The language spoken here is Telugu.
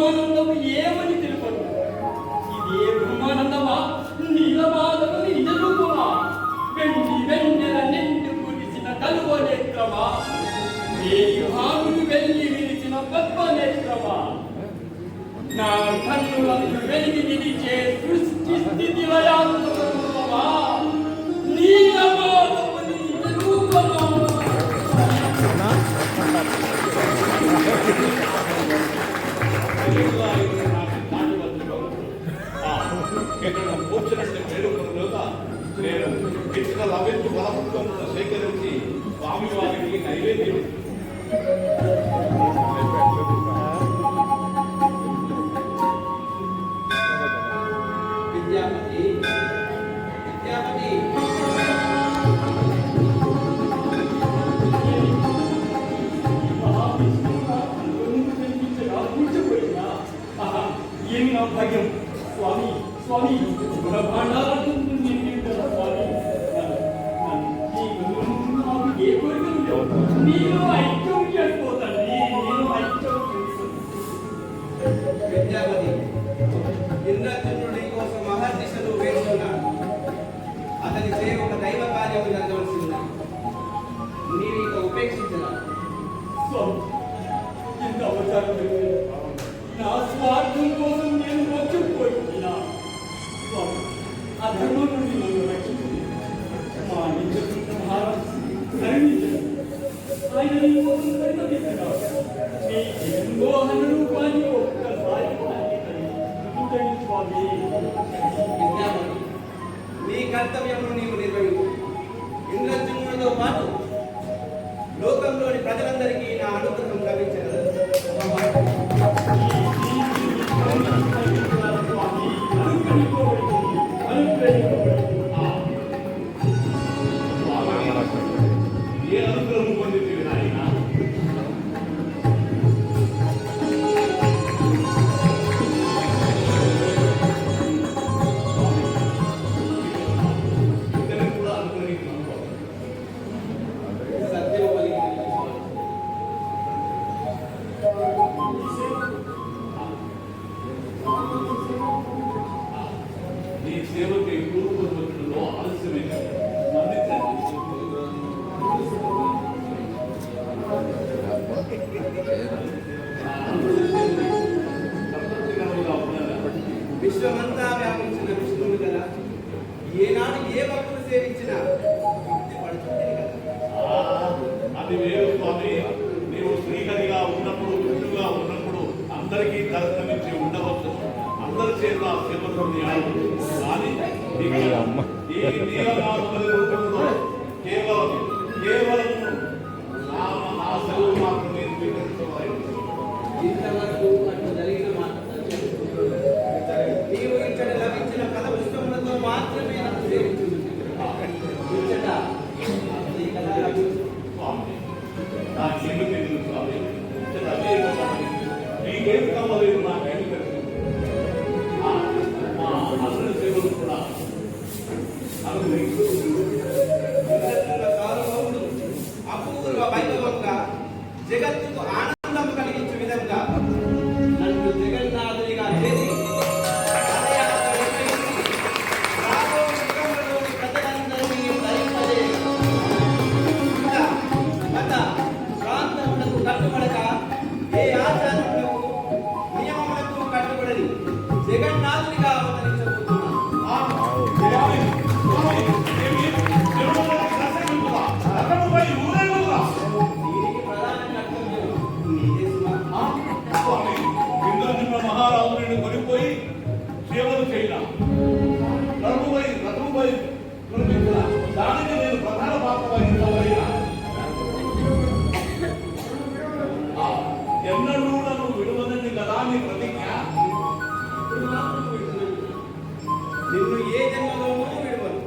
బ్రహ్మానందము ఏమని తెలుపను? ఇదే బ్రహ్మానందమా? నీలమాధవుని నిజ రూపమా? వెండి వెన్నెల నిండు కురిసిన కలువ నేత్రమా? వేయి భానులు వెళ్ళి విరిచిన పద్మ నేత్రమా? నా కన్నులను వెలిగి నిలిచే సృష్టి స్థితి లయాత్మక రూపమా? నీలమాధవుని నిజ రూపమా? సేకరించి స్వామి వారికి నైవేద్యం విద్యాపతి విద్యాపతి ఎన్నో భయం స్వామి స్వామి బ్రహ్మాండాలను నిందించిన స్వామి ఏ కోరికలు నేను ఐక్యం చేసుకోతండి నేను ఐక్యం విద్యాపతి ఇంద్రచంద్రుడి కోసం మహర్నిశలు వేస్తున్నాడు. అతని చే ఒక దైవ కార్యం జరగవలసి ఉన్నది. నీవు ఇక ఉపేక్షించరా? స్వామి ఇంత అవసరం నా స్వార్థం కోసం నేను వచ్చిపోయినా స్వామి అధర్మం నుండి నన్ను రక్షించింది. మా నిజ భారం కరుణించడం ఆయన నీ కోసం పరితపించడం నీ జన్మోహన రూపాన్ని ఒక్కసారి స్వామి. విద్యాపతి నీ కర్తవ్యమును నీవు నిర్వహించు. ఇంద్రచంద్రుడితో పాటు లోకంలోని ప్రజలందరికీ నా అనుగ్రహం లభించగలదు. ఏ అనుగ్రహం పొందితే నాయన ఇతను కూడా అనుగ్రహించాను. సత్యం పలికి నీ సేవకి పూర్వపత్రులలో ఆలస్యమైంది మన్నించండి. విశ్వమంతా వ్యాపించిన విష్ణువు కదా, ఏనాడు ఏ భక్తులు సేవించినా తృప్తి పడుతుంది కదా. అది వేరు స్వామి. నీవు శ్రీహరిగా ఉన్నప్పుడు విష్ణుగా ఉన్నప్పుడు అందరికీ దర్శనమిచ్చి ఉండవచ్చు. అందరి చేత సేవలు కానీ ఈ నీలమాధవుని రూపంలో కేవలం కేవలం నా సెలవు మాత్రమే స్వీకరించవాలి. ఇంతవరకు అటు జరిగిన మాట నీవు ఇక్కడ లభించిన పద పుష్పములతో మాత్రమే నన్ను సేవించుంది. ఇచ్చట ఈ కథ లభించు. స్వామి నాకేమి తెలియదు స్వామి. నీకేమి కావాలేదు నాకేమి తెలుసు. మా అసలు సేవలు కూడా సార్వభౌముడు అపూర్వ వైభవంగా జగత్తుకు ఆనందం కలిగించే విధంగా నన్ను జగన్నాథునిగా చేసి ప్రజలందరినీ ధరింపజేయగా మత ప్రాంతములకు కట్టుబడక ఏ ఆచారములకు నియమములకు కట్టుబడని జగన్నాథునిగా అవతరించబోతున్నాను. దీనికి ప్రధాన కర్తవ్యం నీదే సుమా. మహారాజుని కొనిపోయి సేవలు చేయడం రఘుపై కొనిపించిన దానికి నేను ప్రధాన పాత్ర వహించబడినా ఎన్నడూ నన్ను విడువదని కదా నీ ప్రతిజ్ఞ. నిన్ను ఏ జన్మలోనూ విడువను.